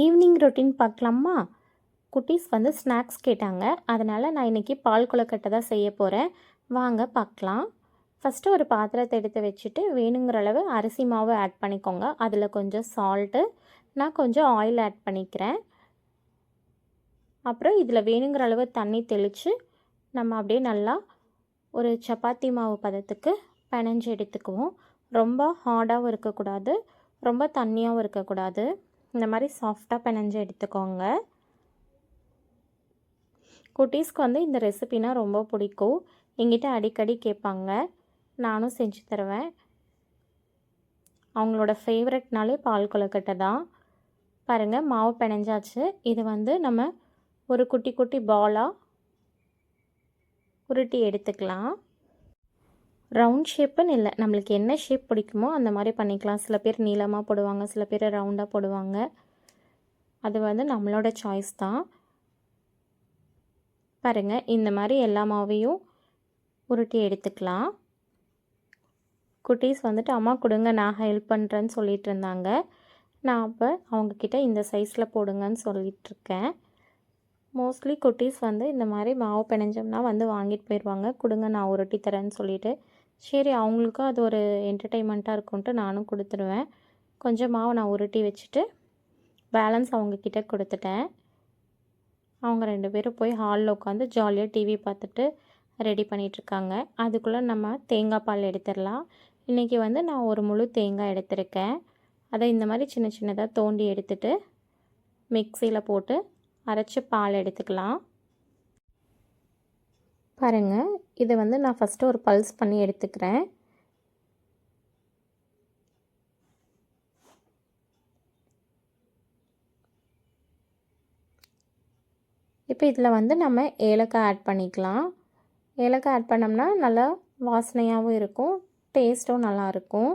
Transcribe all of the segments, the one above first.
Evening routine பார்க்கலாமா? குட்டீஸ் வந்து ஸ்நாக்ஸ் கேட்டாங்க. அதனால் நான் இன்றைக்கி பால் கொழுக்கட்டை தான் செய்ய போகிறேன். வாங்க பார்க்கலாம். ஃபஸ்ட்டு ஒரு பாத்திரத்தை எடுத்து வச்சுட்டு வேணுங்கிற அளவு அரிசி மாவு ஆட் பண்ணிக்கோங்க. அதில் கொஞ்சம் சால்ட்டு, நான் கொஞ்சம் ஆயில் ஆட் பண்ணிக்கிறேன். அப்புறம் இதில் வேணுங்கிற அளவு தண்ணி தெளித்து நம்ம அப்படியே நல்லா ஒரு சப்பாத்தி மாவு பதத்துக்கு பிணைஞ்சு எடுத்துக்குவோம். ரொம்ப ஹார்டாகவும் இருக்கக்கூடாது, ரொம்ப தண்ணியாகவும் இருக்கக்கூடாது. இந்த மாதிரி சாஃப்டாக பிணைஞ்சு எடுத்துக்கோங்க. குட்டீஸ்க்கு வந்து இந்த ரெசிபினா ரொம்ப பிடிக்கும். எங்கிட்ட அடிக்கடி கேட்பாங்க, நானும் செஞ்சு தருவேன். அவங்களோட ஃபேவரட்னாலே பால் கொழுக்கட்டை தான். பாருங்கள், மாவு பிணைஞ்சாச்சு. இது வந்து நம்ம ஒரு குட்டி குட்டி பாலாக உருட்டி எடுத்துக்கலாம். ரவுண்ட் ஷேப்புன்னு இல்லை, நம்மளுக்கு என்ன ஷேப் பிடிக்குமோ அந்த மாதிரி பண்ணிக்கலாம். சில பேர் நீளமாக போடுவாங்க, சில பேர் ரவுண்டாக போடுவாங்க. அது வந்து நம்மளோட சாய்ஸ் தான். பாருங்கள், இந்த மாதிரி எல்லா மாவையும் உருட்டி எடுத்துக்கலாம். குட்டீஸ் வந்துட்டு அம்மா கொடுங்க நான் ஹெல்ப் பண்ணுறேன்னு சொல்லிட்டு இருந்தாங்க. நான் அப்போ அவங்கக்கிட்ட இந்த சைஸில் போடுங்கன்னு சொல்லிகிட்ருக்கேன். மோஸ்ட்லி குட்டீஸ் வந்து இந்த மாதிரி மாவு பிணைஞ்சோம்னா வந்து வாங்கிட்டு போயிடுவாங்க. கொடுங்க நான் உருட்டி தரேன்னு சொல்லிவிட்டு. சரி, அவங்களுக்கும் அது ஒரு என்டர்டெயின்மெண்ட்டாக இருக்கும்ன்ட்டு நானும் கொடுத்துருவேன். கொஞ்சம் மாவு நான் உருட்டி வச்சுட்டு பேலன்ஸ் அவங்கக்கிட்ட கொடுத்துட்டேன். அவங்க 2 பேரும் போய் ஹாலில் உட்காந்து ஜாலியாக டிவி பார்த்துட்டு ரெடி பண்ணிகிட்ருக்காங்க. அதுக்குள்ளே நம்ம தேங்காய் பால் எடுத்துடலாம். இன்றைக்கி வந்து நான் ஒரு முழு தேங்காய் எடுத்திருக்கேன். அதை இந்த மாதிரி சின்ன சின்னதாக தோண்டி எடுத்துகிட்டு மிக்சியில் போட்டு அரைச்சி பால் எடுத்துக்கலாம். பாருங்கள், இதை வந்து நான் ஃபஸ்ட்டு ஒரு பல்ஸ் பண்ணி எடுத்துக்கிறேன். இப்போ இதில் வந்து நம்ம ஏலக்காய் ஆட் பண்ணிக்கலாம். ஏலக்காய் ஆட் பண்ணோம்னா நல்லா வாசனையாகவும் இருக்கும், டேஸ்ட்டும் நல்லாயிருக்கும்.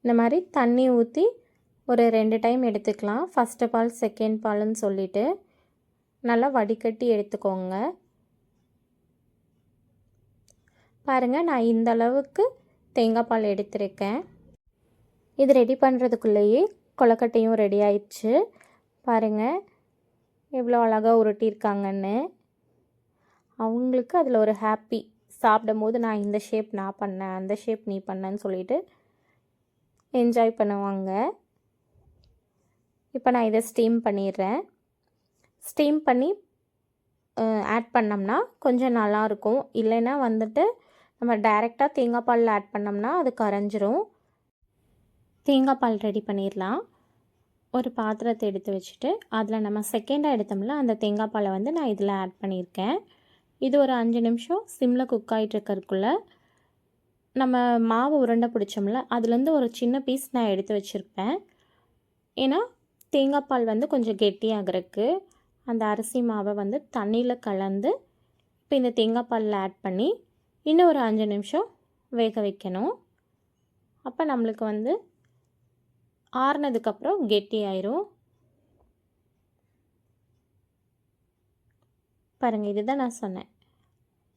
இந்த மாதிரி தண்ணி ஊற்றி ஒரு 2 டைம் எடுத்துக்கலாம். ஃபஸ்ட்டு பால், செகண்ட் பால்னு சொல்லிவிட்டு நல்லா வடிகட்டி எடுத்துக்கோங்க. பாருங்கள், நான் இந்த அளவுக்கு தேங்காய் பால் எடுத்திருக்கேன். இது ரெடி பண்ணுறதுக்குள்ளேயே கொழுக்கட்டையும் ரெடி ஆயிடுச்சு. பாருங்கள் எவ்வளோ அழகாக உருட்டியிருக்காங்கன்னு. அவங்களுக்கு அதில் ஒரு ஹாப்பி. சாப்பிடும் போது நான் இந்த ஷேப் நான் பண்ணேன், அந்த ஷேப் நீ பண்ணேன்னு சொல்லிவிட்டு என்ஜாய் பண்ணுவாங்க. இப்போ நான் இதை ஸ்டீம் பண்ணிடுறேன். ஸ்டீம் பண்ணி ஆட் பண்ணோம்னா கொஞ்சம் நல்லாயிருக்கும். இல்லைன்னா வந்துட்டு நம்ம டைரெக்டாக தேங்காய் பாலில் ஆட் பண்ணோம்னா அது கரைஞ்சிரும். தேங்காய் பால் ரெடி பண்ணிடலாம். ஒரு பாத்திரத்தை எடுத்து வச்சுட்டு அதில் நம்ம செகண்டாக எடுத்தோம்ல அந்த தேங்காய் பாலை வந்து நான் இதில் ஆட் பண்ணியிருக்கேன். இது ஒரு 5 நிமிஷம் சிம்மில் குக் ஆகிட்டுருக்கறதுக்குள்ளே நம்ம மாவு உருண்டை பிடிச்சோம்ல அதுலேருந்து ஒரு சின்ன பீஸ் நான் எடுத்து வச்சுருப்பேன். ஏன்னா தேங்காய் பால் வந்து கொஞ்சம் கெட்டியாகிறதுக்கு அந்த அரிசி மாவை வந்து தண்ணியில் கலந்து இப்போ இந்த தேங்காய் பாலில் ஆட் பண்ணி இன்னும் ஒரு 5 நிமிஷம் வேக வைக்கணும். அப்போ நம்மளுக்கு வந்து ஆறுனதுக்கப்புறம் கெட்டி ஆயிரும். பாருங்கள், இதுதான் நான் சொன்னேன்.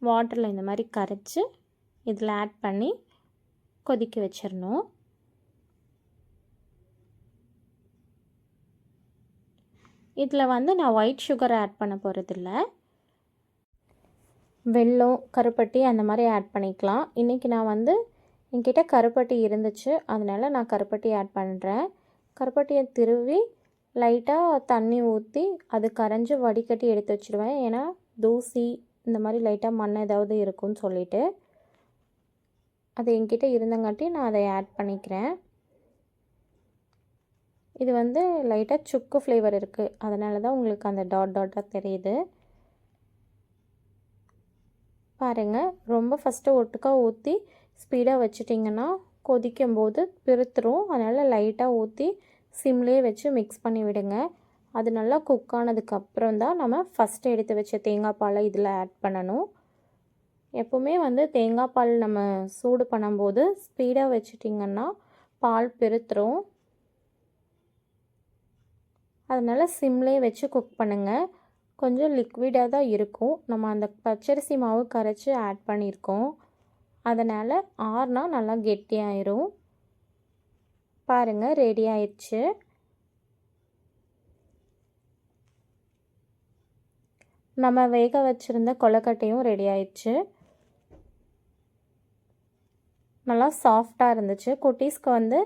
வாட்டரில் இந்த மாதிரி கரைச்சி இதில் ஆட் பண்ணி கொதிக்க வச்சிடணும். இதில் வந்து நான் ஒயிட் சுகர் ஆட் பண்ண போகிறதில்ல, வெல்லம், கருப்பட்டி அந்த மாதிரி ஆட் பண்ணிக்கலாம். இன்றைக்கி நான் வந்து என்கிட்ட கருப்பட்டி இருந்துச்சு, அதனால் நான் கருப்பட்டி ஆட் பண்ணுறேன். கருப்பட்டியை திருவி லைட்டாக தண்ணி ஊற்றி அது கரைஞ்சி வடிகட்டி எடுத்து வச்சுருவேன். ஏன்னா தூசி இந்த மாதிரி லைட்டாக மண் ஏதாவது இருக்குன்னு சொல்லிவிட்டு அது என்கிட்ட இருந்தங்காட்டி நான் அதை ஆட் பண்ணிக்கிறேன். இது வந்து லைட்டாக சுக்கு ஃப்ளேவர் இருக்குது, அதனால தான் உங்களுக்கு அந்த டாட்டாக தெரியுது. பாருங்கள், ரொம்ப ஃபஸ்ட்டு ஒட்டுக்கா ஊற்றி ஸ்பீடாக வச்சிட்டிங்கன்னா கொதிக்கும்போது பிரித்துரும். அதனால் லைட்டாக ஊற்றி சிம்லேயே வச்சு மிக்ஸ் பண்ணி விடுங்க. அது நல்லா குக் ஆனதுக்கப்புறம் தான் நம்ம ஃபஸ்ட்டு எடுத்து வச்ச தேங்காய் பாலை இதில் ஆட் பண்ணணும். எப்போவுமே வந்து தேங்காய் பால் நம்ம சூடு பண்ணும்போது ஸ்பீடாக வச்சிட்டிங்கன்னா பால் பிரித்துரும். அதனால் சிம்லேயே வச்சு குக் பண்ணுங்கள். கொஞ்சம் லிக்விடாக தான் இருக்கும். நம்ம அந்த பச்சரிசி மாவு கரைச்சி ஆட் பண்ணியிருக்கோம், அதனால் ஆறுனா நல்லா கெட்டியாயிரும். பாருங்கள், ரெடி ஆயிடுச்சு. நம்ம வேக வச்சுருந்த கொழுக்கட்டையும் ரெடி ஆயிடுச்சு. நல்லா சாஃப்டாக இருந்துச்சு. குட்டீஸ்க்கு வந்து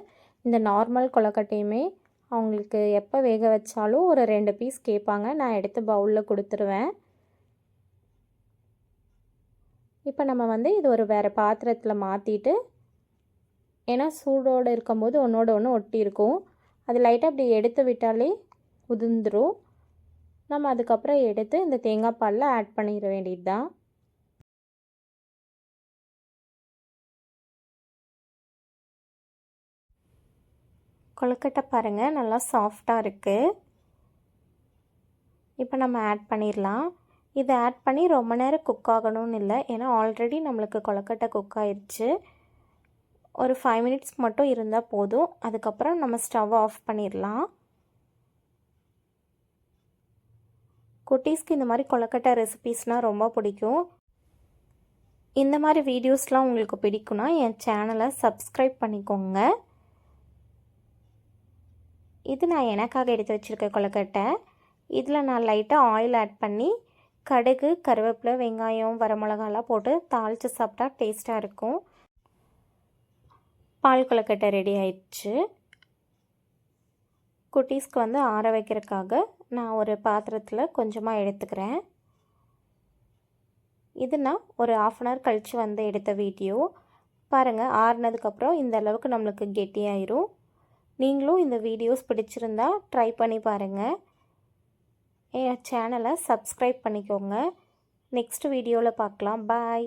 இந்த நார்மல் கொழுக்கட்டையுமே அவங்களுக்கு எப்போ வேக வச்சாலும் ஒரு 2 பீஸ் கேட்பாங்க. நான் எடுத்து பவுலில் கொடுத்துருவேன். இப்போ நம்ம வந்து இது ஒரு வேறு பாத்திரத்தில் மாற்றிட்டு, ஏன்னா சூடோடு இருக்கும்போது ஒன்றோட ஒன்று ஒட்டி இருக்கும். அது லைட்டாக அப்படி எடுத்து விட்டாலே உதிர்ந்துடும். நம்ம அதுக்கப்புறம் எடுத்து இந்த தேங்காய் பாலில் ஆட் பண்ணிட வேண்டியது தான். கொழுக்கட்டை பாருங்கள், நல்லா சாஃப்டாக இருக்குது. இப்போ நம்ம ஆட் பண்ணிடலாம். இதை ஆட் பண்ணி ரொம்ப நேரம் குக் ஆகணும்னு இல்லை, ஏன்னா ஆல்ரெடி நம்மளுக்கு கொழுக்கட்டை குக் ஆயிடுச்சு. ஒரு 5 மினிட்ஸ் மட்டும் இருந்தால் போதும். அதுக்கப்புறம் நம்ம ஸ்டவ் ஆஃப் பண்ணிடலாம். குட்டீஸ்க்கு இந்த மாதிரி கொழுக்கட்டை ரெசிபீஸ்னால் ரொம்ப பிடிக்கும். இந்த மாதிரி வீடியோஸ்லாம் உங்களுக்கு பிடிக்கும்னா என் சேனலை சப்ஸ்கிரைப் பண்ணிக்கோங்க. இது நான் எனக்காக எடுத்து வச்சுருக்க கொழுக்கட்டை. இதில் நான் லைட்டாக ஆயில் ஆட் பண்ணி கடுகு, கருவேப்பிலை, வெங்காயம், வரமிளகாலாம் போட்டு தாளித்து சாப்பிட்டா டேஸ்ட்டாக இருக்கும். பால் கொழுக்கட்டை ரெடி ஆயிடுச்சு. குட்டீஸ்க்கு வந்து ஆற வைக்கிறதுக்காக நான் ஒரு பாத்திரத்தில் கொஞ்சமாக எடுத்துக்கிறேன். இது நான் ஒரு 1/2 அன் ஹவர் கழித்து வந்து எடுத்த வீடியோ. பாருங்கள், ஆறுனதுக்கப்புறம் இந்த அளவுக்கு நம்மளுக்கு கெட்டியாயிரும். நீங்களும் இந்த வீடியோஸ் பிடிச்சிருந்தா ட்ரை பண்ணி பாருங்கள். என் சேனலை சப்ஸ்கிரைப் பண்ணிக்கோங்க. நெக்ஸ்ட் வீடியோவில் பார்க்கலாம். பாய்.